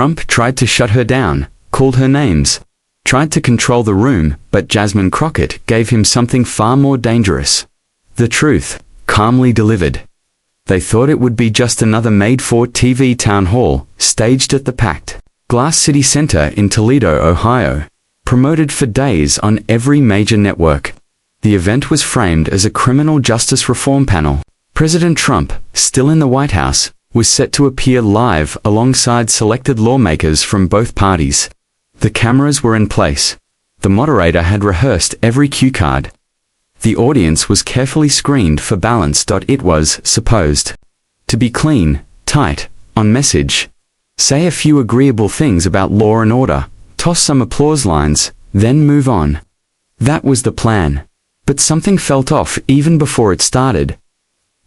Trump tried to shut her down, called her names, tried to control the room, but Jasmine Crockett gave him something far more dangerous. The truth, calmly delivered. They thought it would be just another made-for-TV town hall, staged at the packed Glass City Center in Toledo, Ohio, promoted for days on every major network. The event was framed as a criminal justice reform panel. President Trump, still in the White House, was set to appear live alongside selected lawmakers from both parties. The cameras were in place. The moderator had rehearsed every cue card. The audience was carefully screened for balance. It was supposed to be clean, tight, on message. Say a few agreeable things about law and order, toss some applause lines, then move on. That was the plan. But something felt off even before it started.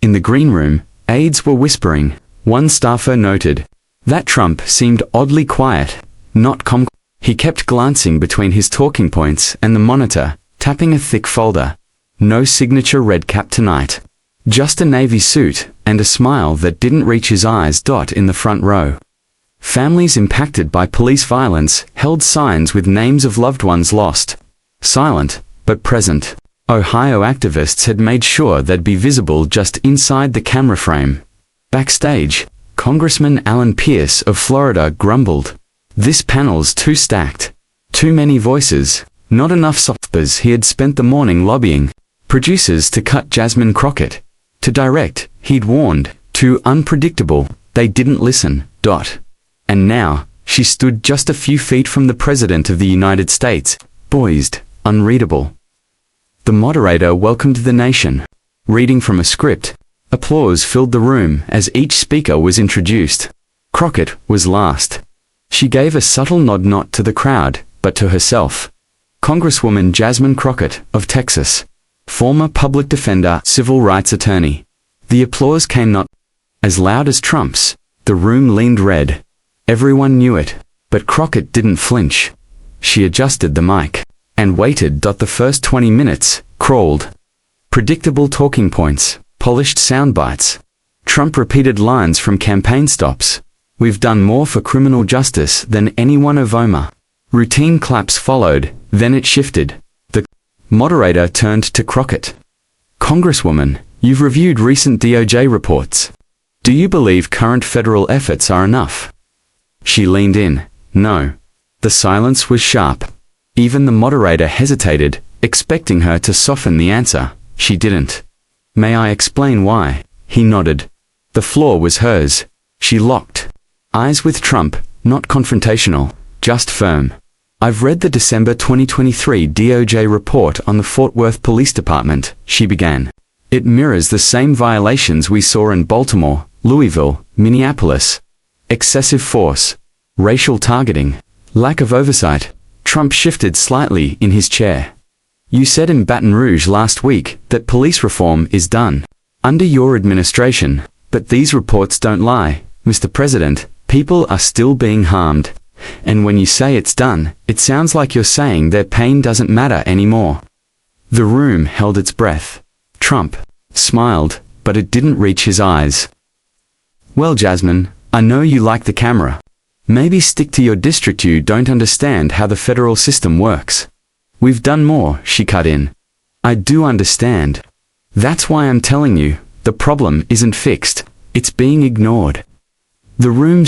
In the green room, aides were whispering. One staffer noted that Trump seemed oddly quiet, not calm. He kept glancing between his talking points and the monitor, tapping a thick folder. No signature red cap tonight. Just a navy suit, and a smile that didn't reach his eyes. In the front row, families impacted by police violence held signs with names of loved ones lost. Silent, but present. Ohio activists had made sure they'd be visible just inside the camera frame. Backstage, Congressman Alan Pierce of Florida grumbled. This panel's too stacked. Too many voices, not enough softwares. He had spent the morning lobbying producers to cut Jasmine Crockett. To direct, he'd warned, too unpredictable, they didn't listen. And now, she stood just a few feet from the President of the United States, poised, unreadable. The moderator welcomed the nation, reading from a script. Applause filled the room as each speaker was introduced. Crockett was last. She gave a subtle nod not to the crowd, but to herself. Congresswoman Jasmine Crockett, of Texas. Former public defender, civil rights attorney. The applause came not as loud as Trump's. The room leaned red. Everyone knew it, but Crockett didn't flinch. She adjusted the mic and waited. The first 20 minutes crawled. Predictable talking points, polished sound bites. Trump repeated lines from campaign stops. We've done more for criminal justice than anyone of Obama. Routine claps followed, then it shifted. The moderator turned to Crockett. Congresswoman, you've reviewed recent DOJ reports. Do you believe current federal efforts are enough? She leaned in. No. The silence was sharp. Even the moderator hesitated, expecting her to soften the answer. She didn't. May I explain why? He nodded. The floor was hers. She locked eyes with Trump, not confrontational, just firm. I've read the December 2023 DOJ report on the Fort Worth Police Department, she began. It mirrors the same violations we saw in Baltimore, Louisville, Minneapolis. Excessive force, racial targeting, lack of oversight. Trump shifted slightly in his chair. You said in Baton Rouge last week that police reform is done under your administration, but these reports don't lie, Mr. President. People are still being harmed. And when you say it's done, it sounds like you're saying their pain doesn't matter anymore. The room held its breath. Trump smiled, but it didn't reach his eyes. Well, Jasmine, I know you like the camera. Maybe stick to your district. You don't understand how the federal system works. We've done more, she cut in. I do understand. That's why I'm telling you, the problem isn't fixed. It's being ignored. The room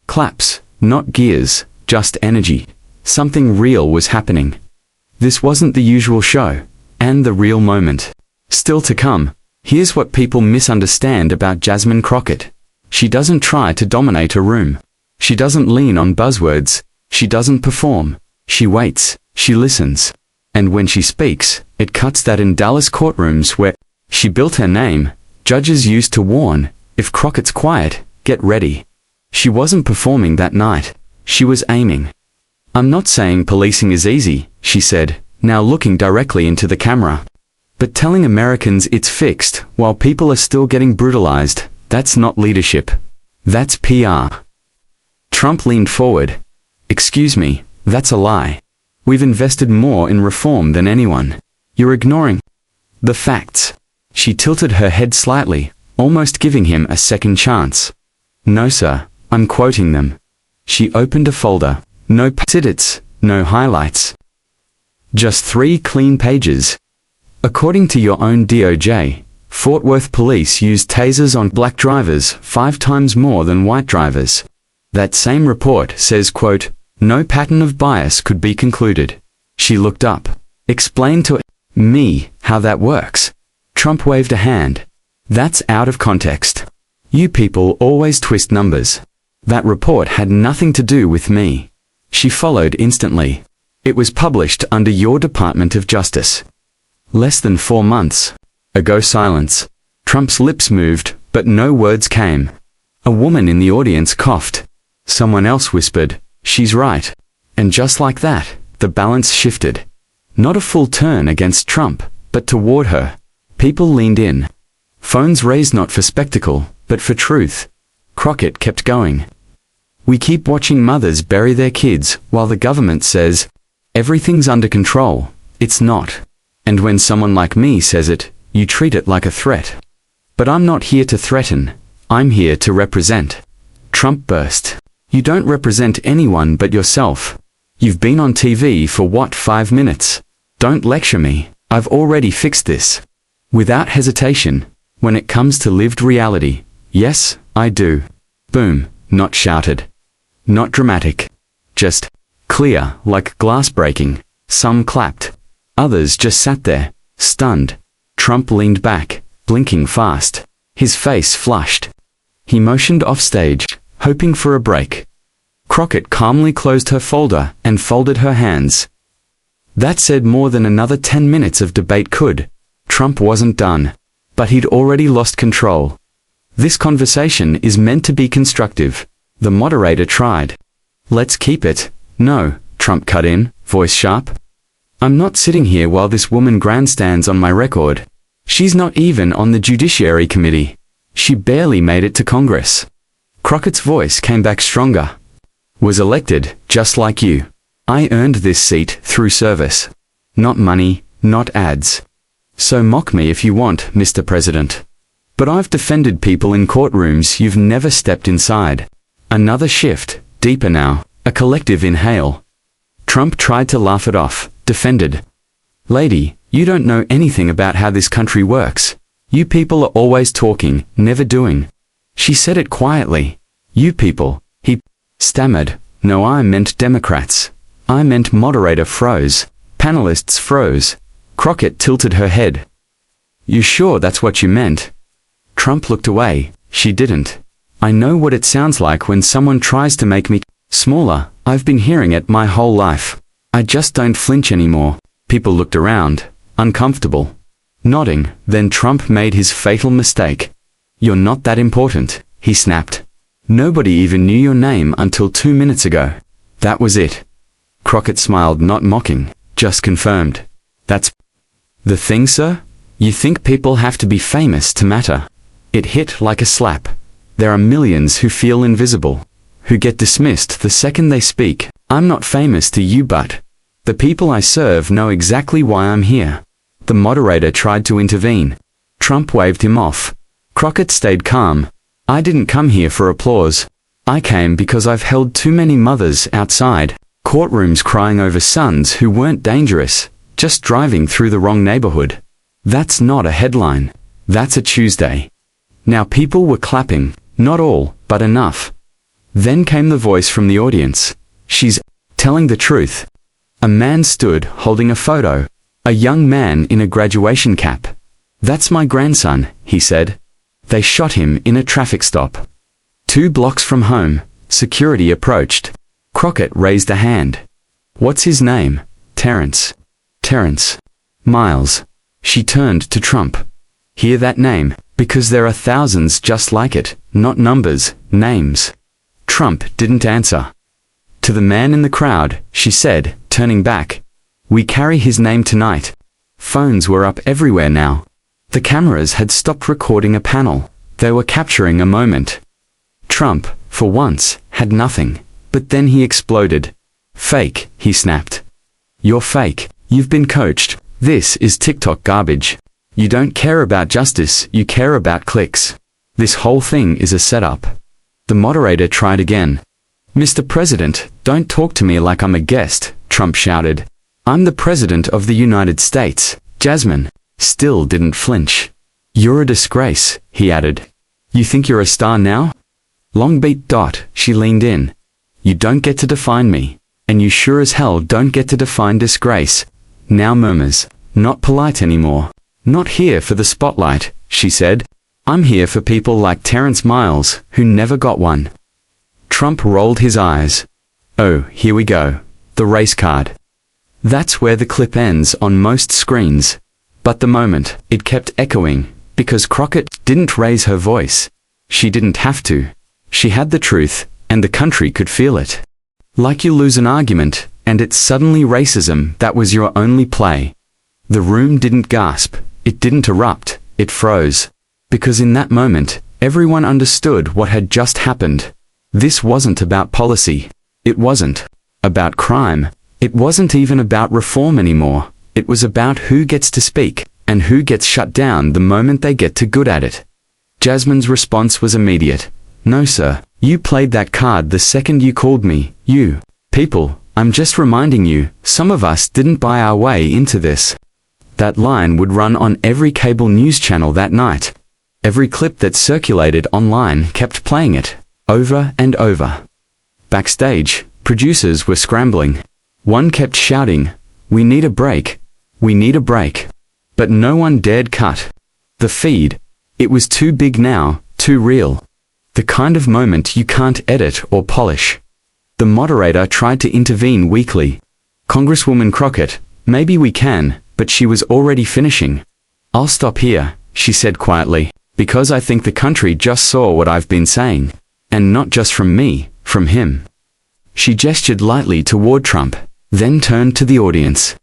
claps, not gears, just energy. Something real was happening. This wasn't the usual show, and the real moment. Still to come. Here's what people misunderstand about Jasmine Crockett. She doesn't try to dominate a room. She doesn't lean on buzzwords. She doesn't perform. She waits. She listens. And when she speaks, it cuts. That in Dallas courtrooms where she built her name, judges used to warn, if Crockett's quiet, get ready. She wasn't performing that night. She was aiming. I'm not saying policing is easy, she said, now looking directly into the camera. But telling Americans it's fixed while people are still getting brutalized, that's not leadership. That's PR. Trump leaned forward. Excuse me, that's a lie. We've invested more in reform than anyone. You're ignoring the facts. She tilted her head slightly, almost giving him a second chance. No, sir, I'm quoting them. She opened a folder. No edits, no highlights. Just 3 clean pages. According to your own DOJ, Fort Worth police used tasers on black drivers 5 times more than white drivers. That same report says, quote, no pattern of bias could be concluded. She looked up. Explain to me how that works. Trump waved a hand. That's out of context. You people always twist numbers. That report had nothing to do with me. She followed instantly. It was published under your Department of Justice. Less than 4 months ago. Silence. Trump's lips moved, but no words came. A woman in the audience coughed. Someone else whispered, she's right. And just like that, the balance shifted. Not a full turn against Trump, but toward her. People leaned in. Phones raised not for spectacle, but for truth. Crockett kept going. We keep watching mothers bury their kids while the government says, everything's under control. It's not. And when someone like me says it, you treat it like a threat. But I'm not here to threaten. I'm here to represent. Trump burst. You don't represent anyone but yourself. You've been on TV for what, 5 minutes? Don't lecture me. I've already fixed this. Without hesitation, when it comes to lived reality, yes, I do. Boom, not shouted. Not dramatic. Just clear, like glass breaking. Some clapped. Others just sat there, stunned. Trump leaned back, blinking fast. His face flushed. He motioned off stage, hoping for a break. Crockett calmly closed her folder and folded her hands. That said more than another 10 minutes of debate could. Trump wasn't done. But he'd already lost control. This conversation is meant to be constructive. The moderator tried. Let's keep it. No, Trump cut in, voice sharp. I'm not sitting here while this woman grandstands on my record. She's not even on the Judiciary Committee. She barely made it to Congress. Crockett's voice came back stronger. Was elected, just like you. I earned this seat through service. Not money, not ads. So mock me if you want, Mr. President. But I've defended people in courtrooms you've never stepped inside. Another shift, deeper now, a collective inhale. Trump tried to laugh it off, defended. Lady, you don't know anything about how this country works. You people are always talking, never doing. She said it quietly. You people, he stammered. No, I meant Democrats. I meant moderator froze. Panelists froze. Crockett tilted her head. You sure that's what you meant? Trump looked away. She didn't. I know what it sounds like when someone tries to make me smaller. I've been hearing it my whole life. I just don't flinch anymore. People looked around, uncomfortable. Nodding, then Trump made his fatal mistake. You're not that important, he snapped. Nobody even knew your name until 2 minutes ago. That was it. Crockett smiled, not mocking, just confirmed. That's the thing, sir? You think people have to be famous to matter? It hit like a slap. There are millions who feel invisible, who get dismissed the second they speak. I'm not famous to you, but the people I serve know exactly why I'm here. The moderator tried to intervene. Trump waved him off. Crockett stayed calm. I didn't come here for applause. I came because I've held too many mothers outside courtrooms crying over sons who weren't dangerous, just driving through the wrong neighborhood. That's not a headline. That's a Tuesday. Now people were clapping, not all, but enough. Then came the voice from the audience. She's telling the truth. A man stood holding a photo. A young man in a graduation cap. That's my grandson, he said. They shot him in a traffic stop. 2 blocks from home, security approached. Crockett raised a hand. What's his name? Terrence. Terrence. Miles. She turned to Trump. Hear that name, because there are thousands just like it, not numbers, names. Trump didn't answer. To the man in the crowd, she said, turning back. We carry his name tonight. Phones were up everywhere now. The cameras had stopped recording a panel. They were capturing a moment. Trump, for once, had nothing. But then he exploded. Fake, he snapped. You're fake. You've been coached. This is TikTok garbage. You don't care about justice, you care about clicks. This whole thing is a setup. The moderator tried again. "Mr. President, don't talk to me like I'm a guest," Trump shouted. "I'm the President of the United States." Jasmine still didn't flinch. "You're a disgrace," he added. "You think you're a star now?" Long beat. She leaned in. "You don't get to define me. And you sure as hell don't get to define disgrace." Now murmurs. "Not polite anymore. Not here for the spotlight," she said. "I'm here for people like Terrence Miles, who never got one." Trump rolled his eyes. "Oh, here we go. The race card." That's where the clip ends on most screens. But the moment, it kept echoing, because Crockett didn't raise her voice. She didn't have to. She had the truth, and the country could feel it. Like you lose an argument, and it's suddenly racism that was your only play. The room didn't gasp, it didn't erupt, it froze. Because in that moment, everyone understood what had just happened. This wasn't about policy. It wasn't about crime. It wasn't even about reform anymore. It was about who gets to speak, and who gets shut down the moment they get too good at it. Jasmine's response was immediate. "No, sir. You played that card the second you called me. You people, I'm just reminding you, some of us didn't buy our way into this." That line would run on every cable news channel that night. Every clip that circulated online kept playing it, over and over. Backstage, producers were scrambling. One kept shouting, "We need a break. We need a break." But no one dared cut the feed. It was too big now, too real. The kind of moment you can't edit or polish. The moderator tried to intervene weakly. "Congresswoman Crockett, maybe we can," but she was already finishing. "I'll stop here," she said quietly, "because I think the country just saw what I've been saying. And not just from me, from him." She gestured lightly toward Trump, then turned to the audience.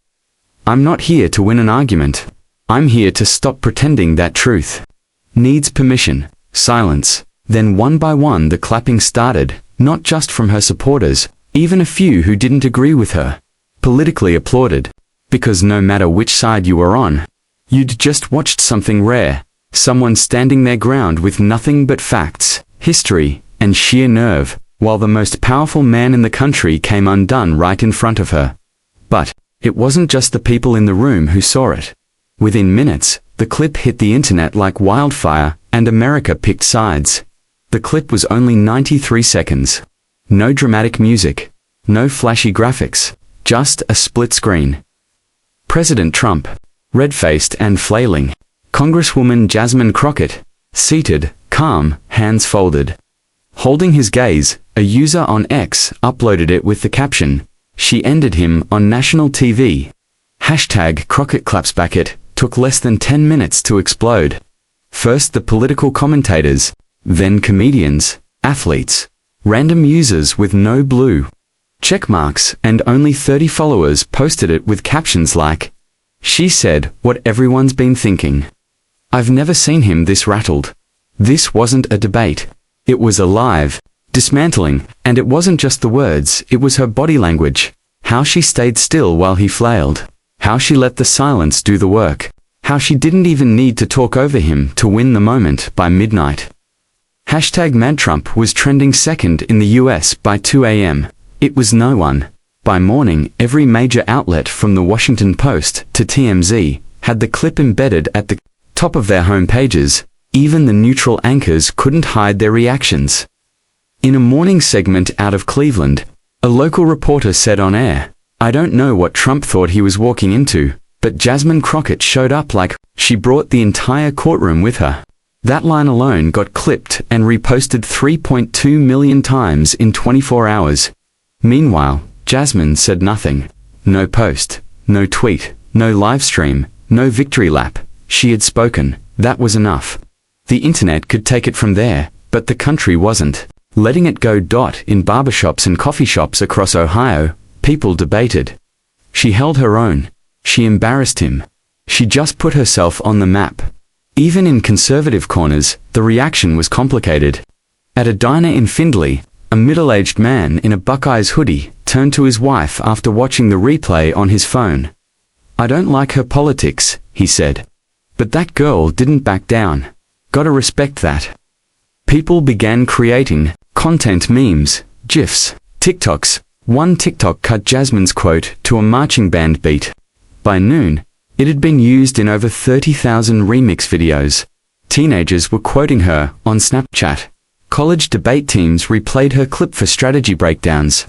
"I'm not here to win an argument. I'm here to stop pretending that truth needs permission." Silence. Then one by one the clapping started, not just from her supporters, even a few who didn't agree with her. Politically applauded. Because no matter which side you were on, you'd just watched something rare. Someone standing their ground with nothing but facts, history, and sheer nerve, while the most powerful man in the country came undone right in front of her. But it wasn't just the people in the room who saw it. Within minutes, the clip hit the internet like wildfire, and America picked sides. The clip was only 93 seconds. No dramatic music. No flashy graphics. Just a split screen. President Trump, red-faced and flailing. Congresswoman Jasmine Crockett, seated, calm, hands folded. Holding his gaze, a user on X uploaded it with the caption, "She ended him on national TV." Hashtag Crockett claps back. It took less than 10 minutes to explode. First the political commentators, then comedians, athletes, random users with no blue check marks and only 30 followers posted it with captions like, "She said what everyone's been thinking." I've never seen him this rattled. This wasn't a debate. It was alive, dismantling, and it wasn't just the words, it was her body language. How she stayed still while he flailed. How she let the silence do the work. How she didn't even need to talk over him to win the moment by midnight. Hashtag MadTrump was trending second in the US by 2 a.m. It was no one. By morning, every major outlet from the Washington Post to TMZ had the clip embedded at the top of their home pages. Even the neutral anchors couldn't hide their reactions. In a morning segment out of Cleveland, a local reporter said on air, "I don't know what Trump thought he was walking into, but Jasmine Crockett showed up like she brought the entire courtroom with her." That line alone got clipped and reposted 3.2 million times in 24 hours. Meanwhile, Jasmine said nothing. No post, no tweet, no live stream, no victory lap. She had spoken. That was enough. The internet could take it from there, but the country wasn't letting it go. In barbershops and coffee shops across Ohio, people debated. She held her own. She embarrassed him. She just put herself on the map. Even in conservative corners, the reaction was complicated. At a diner in Findlay, a middle-aged man in a Buckeyes hoodie turned to his wife after watching the replay on his phone. "I don't like her politics," he said. But that girl didn't back down. Gotta respect that. People began creating content, memes, GIFs, TikToks. One TikTok cut Jasmine's quote to a marching band beat. By noon, it had been used in over 30,000 remix videos. Teenagers were quoting her on Snapchat. College debate teams replayed her clip for strategy breakdowns.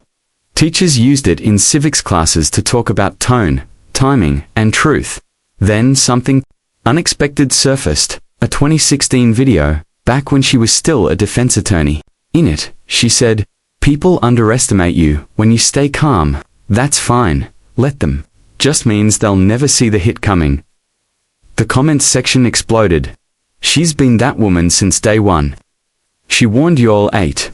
Teachers used it in civics classes to talk about tone, timing, and truth. Then something unexpected surfaced, a 2016 video, back when she was still a defense attorney. In it, she said, "People underestimate you when you stay calm. That's fine. Let them. Just means they'll never see the hit coming." The comments section exploded. "She's been that woman since day one. She warned you all 8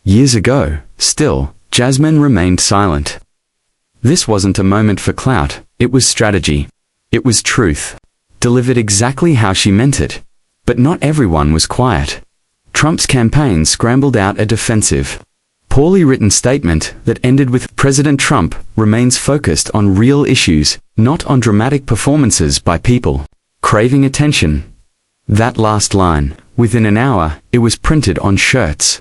years ago." Still, Jasmine remained silent. This wasn't a moment for clout, it was strategy. It was truth. Delivered exactly how she meant it. But not everyone was quiet. Trump's campaign scrambled out a defensive, poorly written statement that ended with "President Trump remains focused on real issues, not on dramatic performances by people craving attention." That last line, within an hour, it was printed on shirts.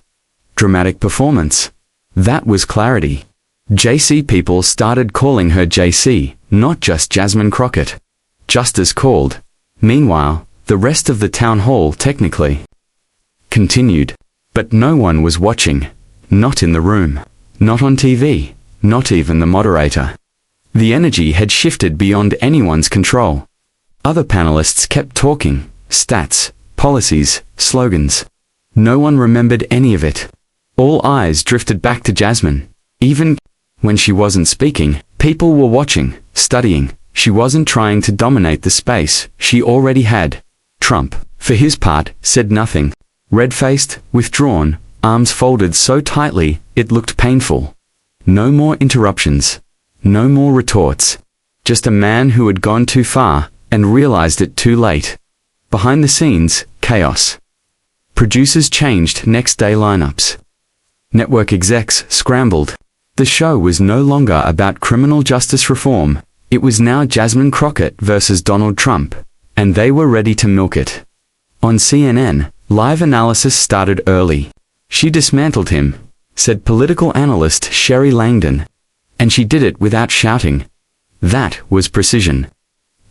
Dramatic performance. That was clarity. JC people started calling her JC, not just Jasmine Crockett. Just as called. Meanwhile, the rest of the town hall technically continued. But no one was watching. Not in the room. Not on TV. Not even the moderator. The energy had shifted beyond anyone's control. Other panelists kept talking. Stats, policies, slogans. No one remembered any of it. All eyes drifted back to Jasmine. Even when she wasn't speaking, people were watching, studying. She wasn't trying to dominate the space she already had. Trump, for his part, said nothing. Red-faced, withdrawn, arms folded so tightly it looked painful. No more interruptions. No more retorts. Just a man who had gone too far and realized it too late. Behind the scenes, chaos. Producers changed next-day lineups. Network execs scrambled. The show was no longer about criminal justice reform. It was now Jasmine Crockett versus Donald Trump, and they were ready to milk it. On CNN, live analysis started early. "She dismantled him," said political analyst Sherry Langdon. And she did it without shouting. That was precision.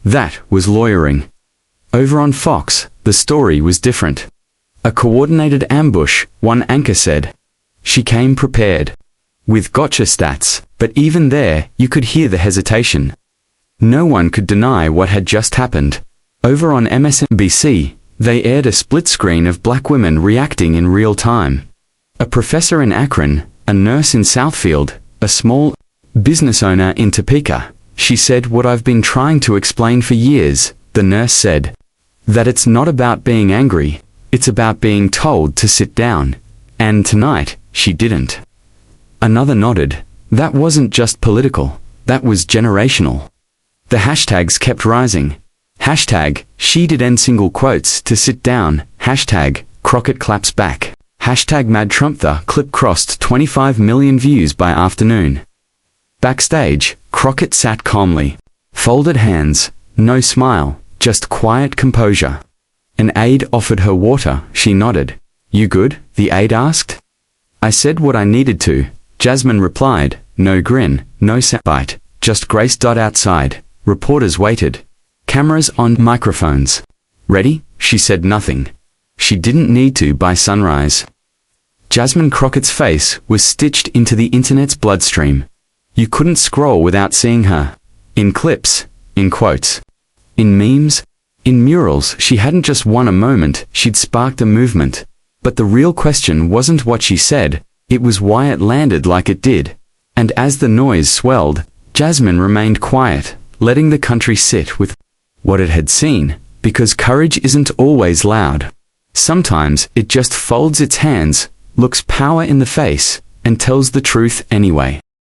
That was lawyering. Over on Fox, the story was different. "A coordinated ambush," one anchor said. "She came prepared. With gotcha stats," but even there, you could hear the hesitation. No one could deny what had just happened. Over on MSNBC, they aired a split screen of black women reacting in real time. A professor in Akron, a nurse in Southfield, a small business owner in Topeka. "She said what I've been trying to explain for years," the nurse said. "That it's not about being angry, it's about being told to sit down. And tonight, she didn't." Another nodded. That wasn't just political, that was generational. The hashtags kept rising. Hashtag, she did end single quotes to sit down. Hashtag, Crockett claps back. Hashtag Mad Trump. The clip crossed 25 million views by afternoon. Backstage, Crockett sat calmly. Folded hands, no smile, just quiet composure. An aide offered her water, she nodded. "You good?" the aide asked. "I said what I needed to," Jasmine replied, no grin, no soundbite, just Grace. Outside, reporters waited. Cameras on, microphones. "Ready?" She said nothing. She didn't need to by sunrise. Jasmine Crockett's face was stitched into the internet's bloodstream. You couldn't scroll without seeing her. In clips, in quotes, in memes, in murals. She hadn't just won a moment, she'd sparked a movement. But the real question wasn't what she said, it was why it landed like it did. And as the noise swelled, Jasmine remained quiet, letting the country sit with what it had seen, because courage isn't always loud. Sometimes it just folds its hands, looks power in the face, and tells the truth anyway.